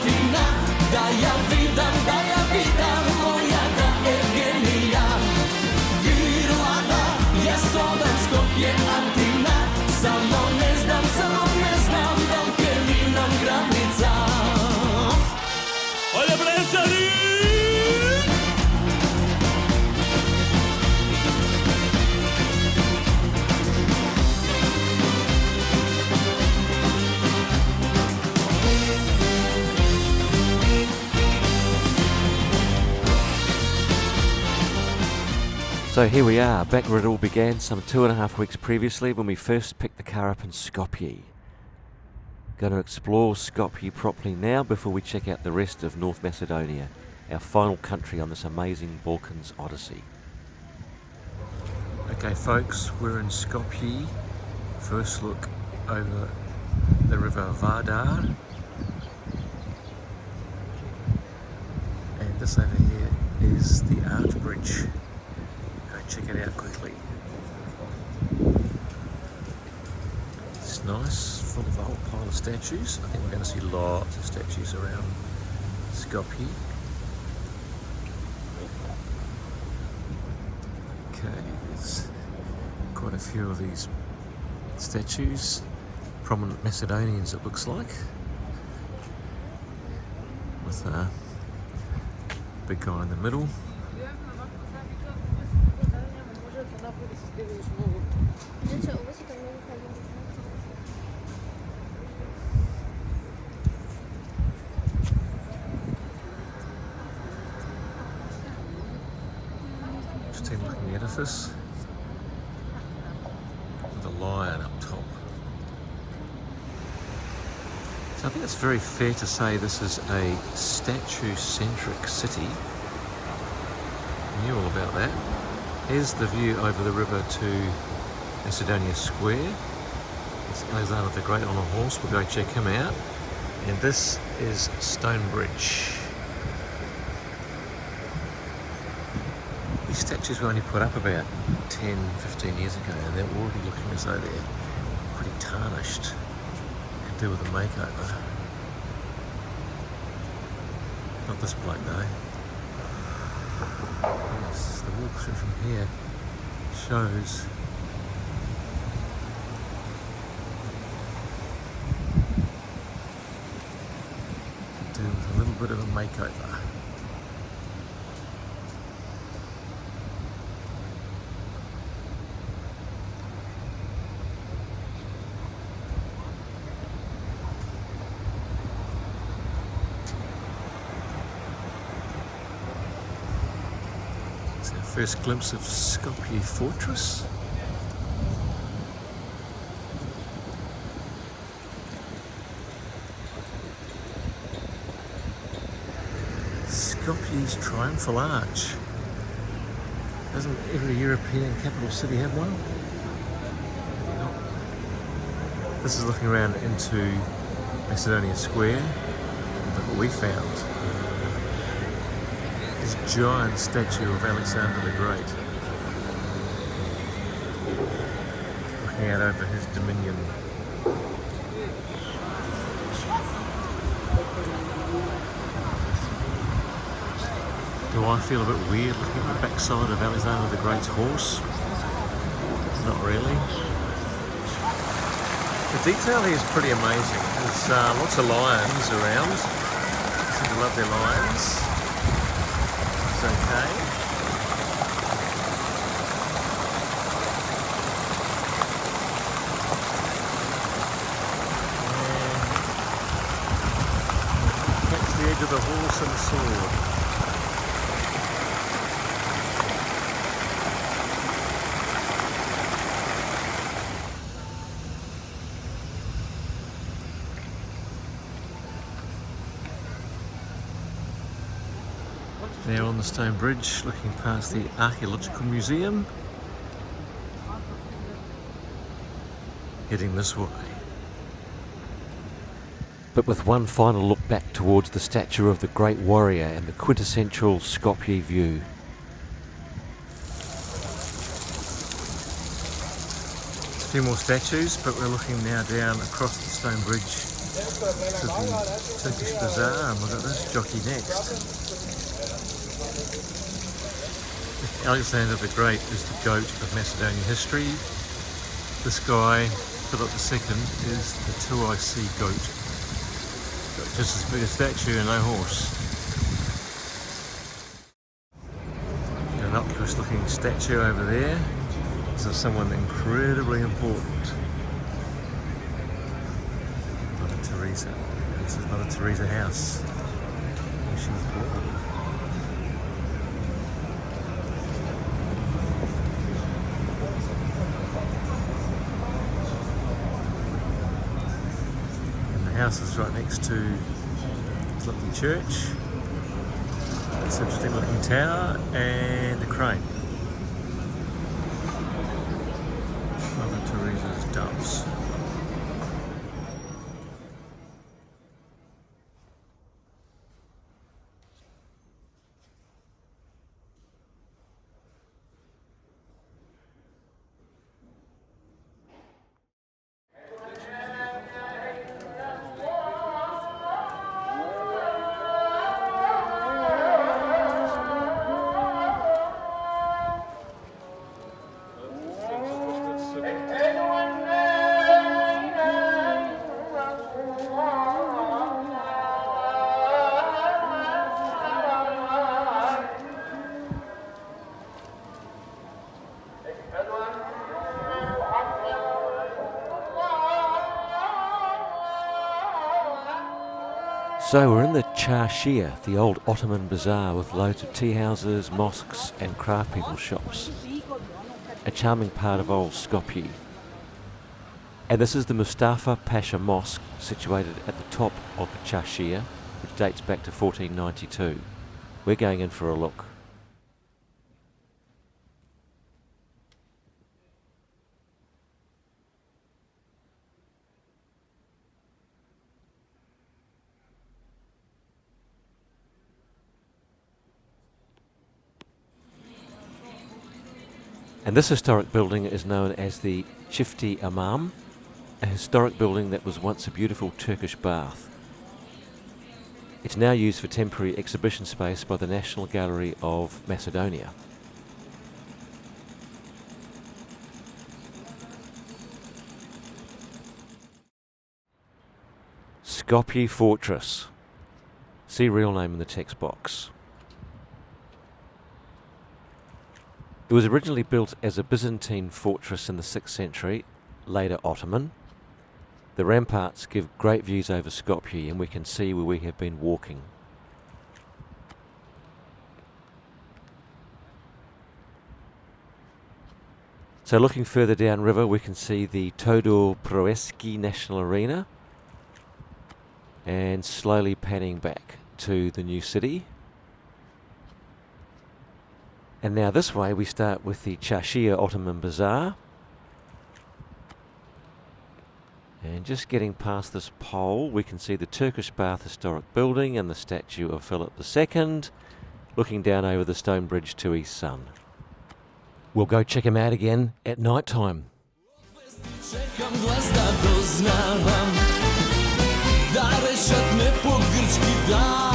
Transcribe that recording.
Antina, da ja vidam, moja da Evgenija. Vjerovatno ja zovem Skopje Antina, samo ne znam, dokle li nam granica. Olje Brezari! So here we are, back where it all began some 2.5 weeks previously when we first picked the car up in Skopje. Going to explore Skopje properly now before we check out the rest of North Macedonia, our final country on this amazing Balkans odyssey. Okay folks, we're in Skopje. First look over the river Vardar. And this over here is the Art Bridge. Check it out quickly. It's nice, full of a whole pile of statues. I think we're going to see lots of statues around Skopje. Okay, there's quite a few of these statues. Prominent Macedonians, it looks like. With a big guy in the middle. Just looking edifice with a lion up top. So I think it's very fair to say this is a statue-centric city. I knew all about that. Here's the view over the river to Macedonia Square. It's Alexander the Great on a horse. We'll go check him out. And this is Stonebridge. These statues were only put up about 10, 15 years ago, and they're already looking as though they're pretty tarnished. Could do with a makeover. Not this bloke though. Yes, the walkthrough from here shows to do with a little bit of a makeover. First glimpse of Skopje Fortress. Skopje's Triumphal Arch. Doesn't every European capital city have one? This is looking around into Macedonia Square. Look what we found. This giant statue of Alexander the Great, looking out over his dominion. Do I feel a bit weird looking at the backside of Alexander the Great's horse? Not really. The detail here is pretty amazing. There's lots of lions around. I seem to love their lions. Okay. Catch the edge of the horse and the sword. Now on the stone bridge, looking past the Archaeological Museum, heading this way. But with one final look back towards the statue of the great warrior and the quintessential Skopje view. A few more statues, but we're looking now down across the stone bridge to the Turkish bazaar, and we've got this jockey next. Alexander the Great is the goat of Macedonian history. This guy, Philip II, is the 2IC goat. Got just as big a statue and no horse. An innocuous looking statue over there. This is someone incredibly important. Mother Teresa. This is Mother Teresa house. She was born. The house is right next to this lovely church, this interesting looking tower, and a crane. Mother Teresa's doves. So we're in the Çarşıya, the old Ottoman bazaar with loads of tea houses, mosques and craft people shops. A charming part of old Skopje. And this is the Mustafa Pasha Mosque, situated at the top of the Çarşıya, which dates back to 1492. We're going in for a look. And this historic building is known as the Çifti Imam, a historic building that was once a beautiful Turkish bath. It's now used for temporary exhibition space by the National Gallery of Macedonia. Skopje Fortress. See real name in the text box. It was originally built as a Byzantine fortress in the 6th century, later Ottoman. The ramparts give great views over Skopje, and we can see where we have been walking. So looking further downriver, we can see the Todor Proeski National Arena, and slowly panning back to the new city. And now this way we start with the Çarşıya Ottoman Bazaar. And just getting past this pole, we can see the Turkish Bath historic building and the statue of Philip II, looking down over the stone bridge to his son. We'll go check him out again at night time. Czekam glas da doznavam da rešat me po grčki dan.